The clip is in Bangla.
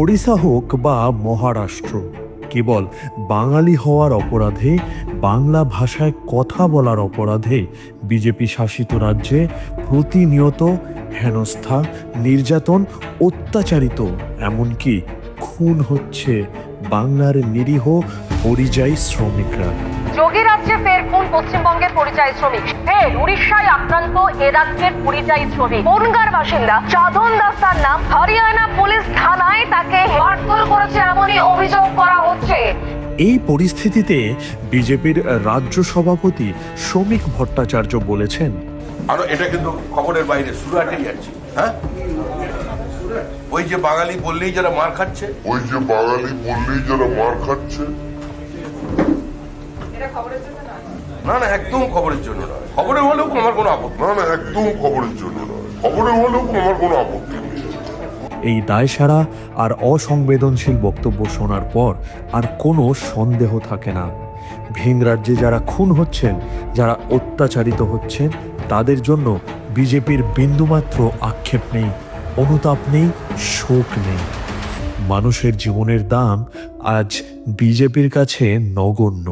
ওড়িশা হোক বা মহারাষ্ট্র, কেবল বাঙালি হওয়ার অপরাধে, বাংলা ভাষায় কথা বলার অপরাধে বিজেপি শাসিত রাজ্যে প্রতিনিয়ত হেনস্থা, নির্যাতন, অত্যাচারিত, এমনকি খুন হচ্ছে বাংলার নিরীহ পরিযায়ী শ্রমিকরা। যোগী রাজ্যে ফের কোন পশ্চিমবঙ্গের পরিযায়ী শ্রমিক, ফের উড়িষ্যায় আক্রান্ত এ রাজ্যের পরিযায়ী শ্রমিক। বনগাঁর বাসিন্দা চাঁদন দাস তার নাম। হরিয়ানা পুলিশ থানায় তাকে মারধর করেছে এমনই অভিযোগ করা হচ্ছে। এই পরিস্থিতিতে বিজেপির রাজ্য সভাপতি শ্রমিক ভট্টাচার্য বলেছেন, আর এটা কিন্তু খবরের বাইরে সুরাটে যাচ্ছে। হ্যাঁ, ওই যে বাঙালি বললেই যারা মার খাচ্ছে, না না একদম খবরের জন্য নয়। খবরে হলেও আমার কোনো আপত্তি নেই। এই দায়সারা আর অসংবেদনশীল বক্তব্য শোনার পর আর কোনো সন্দেহ থাকে না, ভিন রাজ্যে যারা খুন হচ্ছেন, যারা অত্যাচারিত হচ্ছেন, তাদের জন্য বিজেপির বিন্দুমাত্র আক্ষেপ নেই, অনুতাপ নেই, শোক নেই। মানুষের জীবনের দাম আজ বিজেপির কাছে নগণ্য।